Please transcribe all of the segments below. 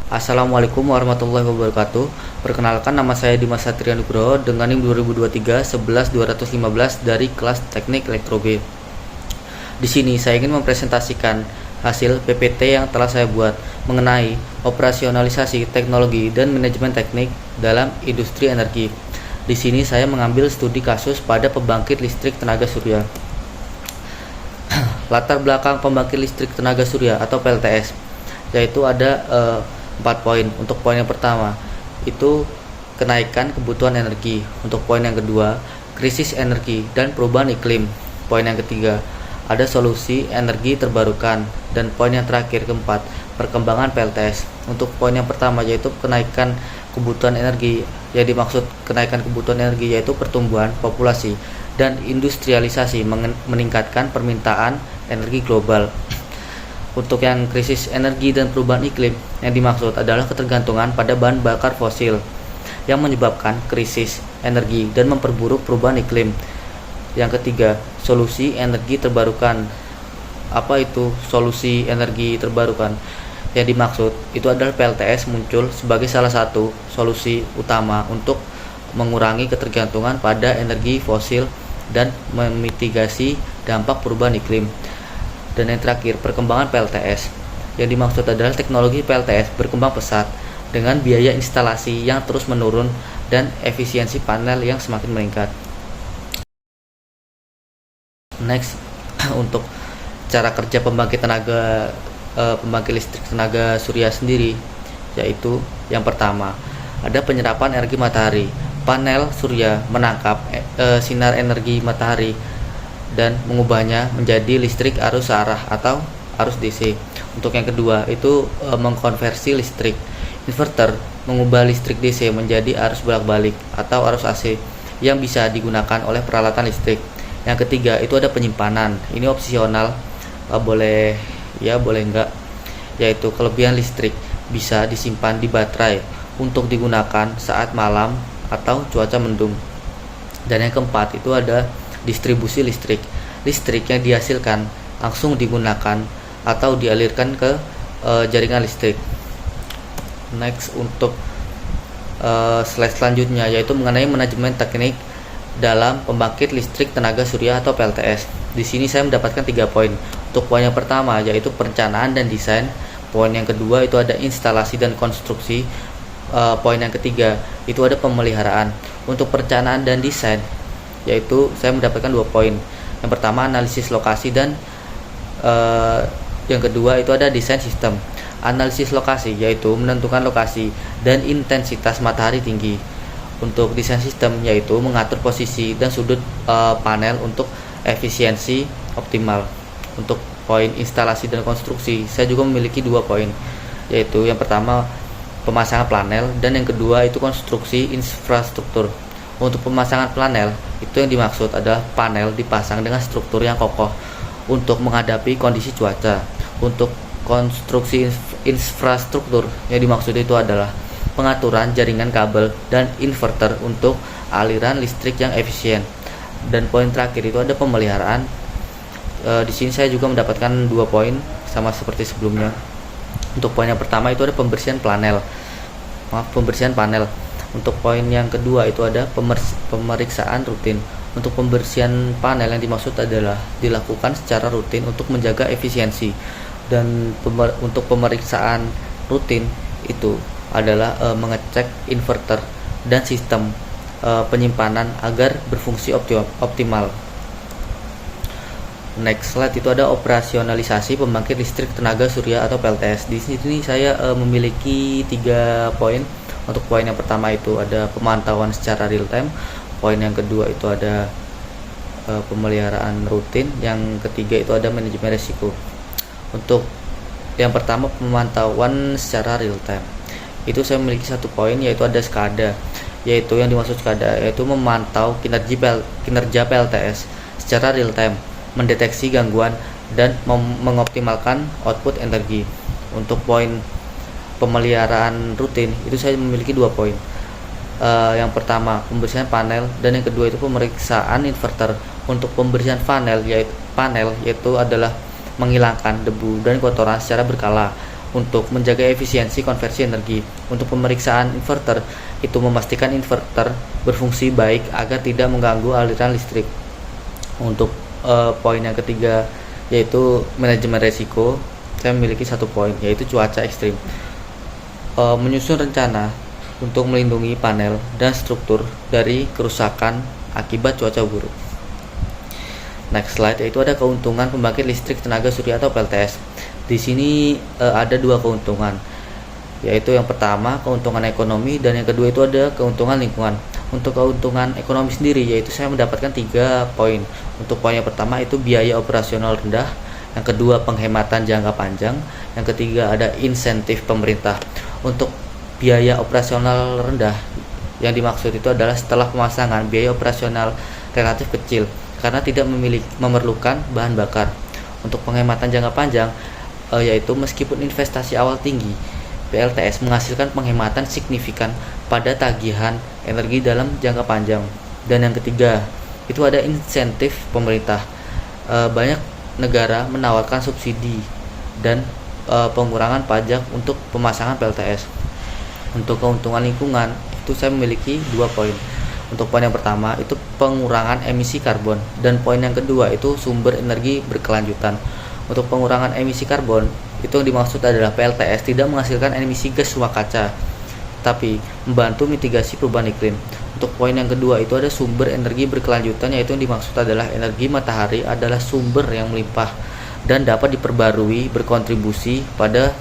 Assalamualaikum warahmatullahi wabarakatuh. Perkenalkan, nama saya Dimas Satria Nugroho dengan NIM 2023 11215 dari kelas Teknik Elektro B. Di sini saya ingin mempresentasikan hasil PPT yang telah saya buat mengenai operasionalisasi teknologi dan manajemen teknik dalam industri energi. Di sini saya mengambil studi kasus pada pembangkit listrik tenaga surya. Latar belakang pembangkit listrik tenaga surya atau PLTS, yaitu ada 4 poin. Untuk poin yang pertama itu kenaikan kebutuhan energi. Untuk poin yang kedua, krisis energi dan perubahan iklim. Poin yang ketiga, ada solusi energi terbarukan. Dan poin yang terakhir, keempat, perkembangan PLTS. Untuk poin yang pertama yaitu kenaikan kebutuhan energi. Yang dimaksud kenaikan kebutuhan energi yaitu pertumbuhan populasi dan industrialisasi meningkatkan permintaan energi global. Untuk yang krisis energi dan perubahan iklim, yang dimaksud adalah ketergantungan pada bahan bakar fosil yang menyebabkan krisis energi dan memperburuk perubahan iklim. Yang ketiga, solusi energi terbarukan. Apa itu solusi energi terbarukan? Yang dimaksud itu adalah PLTS muncul sebagai salah satu solusi utama untuk mengurangi ketergantungan pada energi fosil dan memitigasi dampak perubahan iklim. Dan yang terakhir, perkembangan PLTS. Yang dimaksud adalah teknologi PLTS berkembang pesat dengan biaya instalasi yang terus menurun dan efisiensi panel yang semakin meningkat. Next, untuk cara kerja pembangkit listrik tenaga surya sendiri, yaitu yang pertama, ada penyerapan energi matahari. Panel surya menangkap sinar energi matahari dan mengubahnya menjadi listrik arus arah atau arus DC. Untuk yang kedua itu mengkonversi listrik. Inverter mengubah listrik DC menjadi arus bolak-balik atau arus AC yang bisa digunakan oleh peralatan listrik. Yang ketiga itu ada penyimpanan. Ini opsional, boleh ya boleh enggak, yaitu kelebihan listrik bisa disimpan di baterai untuk digunakan saat malam atau cuaca mendung. Dan yang keempat itu ada distribusi listrik. Listrik yang dihasilkan langsung digunakan atau dialirkan ke jaringan listrik. Next, untuk slide selanjutnya yaitu mengenai manajemen teknik dalam pembangkit listrik tenaga surya atau PLTS. Di sini saya mendapatkan 3 poin. Untuk poin yang pertama yaitu perencanaan dan desain. Poin yang kedua itu ada instalasi dan konstruksi. Poin yang ketiga itu ada pemeliharaan. Untuk perencanaan dan desain yaitu saya mendapatkan 2 poin. Yang pertama analisis lokasi dan yang kedua itu ada desain sistem. Analisis lokasi yaitu menentukan lokasi dan intensitas matahari tinggi. Untuk desain sistem yaitu mengatur posisi dan sudut panel untuk efisiensi optimal. Untuk poin instalasi dan konstruksi saya juga memiliki 2 poin, yaitu yang pertama pemasangan panel dan yang kedua itu konstruksi infrastruktur. Untuk pemasangan panel itu yang dimaksud adalah panel dipasang dengan struktur yang kokoh untuk menghadapi kondisi cuaca. Untuk konstruksi infrastruktur yang dimaksud itu adalah pengaturan jaringan kabel dan inverter untuk aliran listrik yang efisien. Dan poin terakhir itu ada pemeliharaan. Di sini saya juga mendapatkan 2 poin sama seperti sebelumnya. Untuk poin yang pertama itu ada pembersihan panel. Untuk poin yang kedua itu ada pemeriksaan rutin. Untuk pembersihan panel yang dimaksud adalah dilakukan secara rutin untuk menjaga efisiensi. Dan untuk pemeriksaan rutin itu adalah mengecek inverter dan sistem penyimpanan agar berfungsi optimal. Next slide itu ada operasionalisasi pembangkit listrik tenaga surya atau PLTS. Di sini saya memiliki 3 poin. Untuk poin yang pertama itu ada pemantauan secara real time. Poin yang kedua itu ada pemeliharaan rutin. Yang ketiga itu ada manajemen risiko. Untuk yang pertama pemantauan secara real time, itu saya memiliki 1 poin yaitu ada SCADA. Yaitu yang dimaksud SCADA yaitu memantau kinerja PLTS secara real time, mendeteksi gangguan dan mengoptimalkan output energi. Untuk poin pemeliharaan rutin itu saya memiliki 2 poin. Yang pertama pembersihan panel dan yang kedua itu pemeriksaan inverter. Untuk pembersihan panel yaitu adalah menghilangkan debu dan kotoran secara berkala. untuk menjaga efisiensi konversi energi. Untuk pemeriksaan inverter, itu memastikan inverter berfungsi baik agar tidak mengganggu aliran listrik. Untuk poin yang ketiga yaitu manajemen resiko, saya memiliki 1 poin yaitu cuaca ekstrim. Menyusun rencana untuk melindungi panel dan struktur dari kerusakan akibat cuaca buruk. Next slide, yaitu ada keuntungan pembangkit listrik tenaga surya atau PLTS. Di sini ada 2 keuntungan, yaitu yang pertama keuntungan ekonomi dan yang kedua itu ada keuntungan lingkungan. Untuk keuntungan ekonomi sendiri, yaitu saya mendapatkan 3 poin. Untuk poin yang pertama itu biaya operasional rendah, yang kedua penghematan jangka panjang, yang ketiga ada insentif pemerintah. Untuk biaya operasional rendah, yang dimaksud itu adalah setelah pemasangan biaya operasional relatif kecil karena tidak memerlukan bahan bakar. Untuk penghematan jangka panjang, yaitu meskipun investasi awal tinggi, PLTS menghasilkan penghematan signifikan pada tagihan energi dalam jangka panjang. Dan yang ketiga itu ada insentif pemerintah. Banyak negara menawarkan subsidi dan pengurangan pajak untuk pemasangan PLTS. Untuk keuntungan lingkungan itu saya memiliki 2 poin. Untuk poin yang pertama itu pengurangan emisi karbon dan poin yang kedua itu sumber energi berkelanjutan. Untuk pengurangan emisi karbon itu yang dimaksud adalah PLTS tidak menghasilkan emisi gas rumah kaca, tapi membantu mitigasi perubahan iklim. Untuk poin yang kedua itu ada sumber energi berkelanjutan, yaitu yang dimaksud adalah energi matahari adalah sumber yang melimpah dan dapat diperbarui berkontribusi pada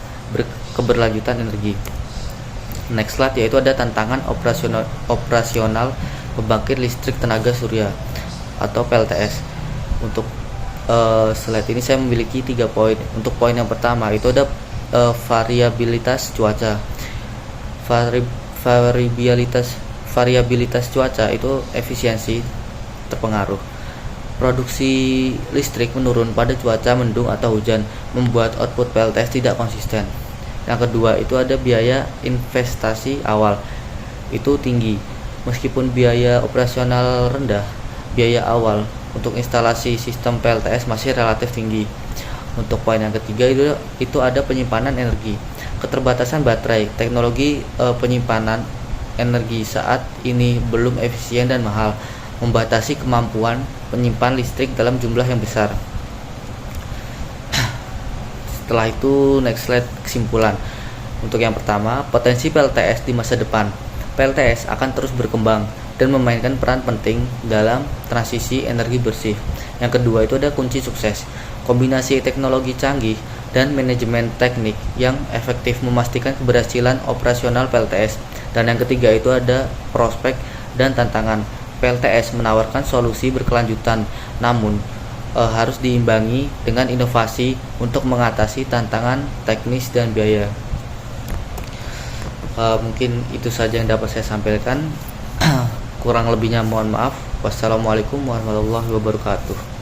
keberlanjutan energi. Next slide, yaitu ada tantangan operasional pembangkit listrik tenaga surya atau PLTS. Untuk slide ini saya memiliki 3 poin. Untuk poin yang pertama itu ada variabilitas cuaca. Variabilitas cuaca itu efisiensi terpengaruh. Produksi listrik menurun pada cuaca mendung atau hujan, membuat output PLTS tidak konsisten. Yang kedua itu ada biaya investasi awal, itu tinggi. Meskipun biaya operasional rendah, biaya awal untuk instalasi sistem PLTS masih relatif tinggi. Untuk poin yang ketiga itu ada penyimpanan energi. Keterbatasan baterai, teknologi penyimpanan energi saat ini belum efisien dan mahal, membatasi kemampuan penyimpan listrik dalam jumlah yang besar. Setelah itu next slide, kesimpulan. Untuk yang pertama, potensi PLTS di masa depan. PLTS akan terus berkembang dan memainkan peran penting dalam transisi energi bersih. Yang kedua itu ada kunci sukses, kombinasi teknologi canggih dan manajemen teknik yang efektif memastikan keberhasilan operasional PLTS. Dan yang ketiga itu ada prospek dan tantangan. PLTS menawarkan solusi berkelanjutan, namun harus diimbangi dengan inovasi untuk mengatasi tantangan teknis dan biaya. Mungkin itu saja yang dapat saya sampaikan. Kurang lebihnya mohon maaf. Wassalamualaikum warahmatullahi wabarakatuh.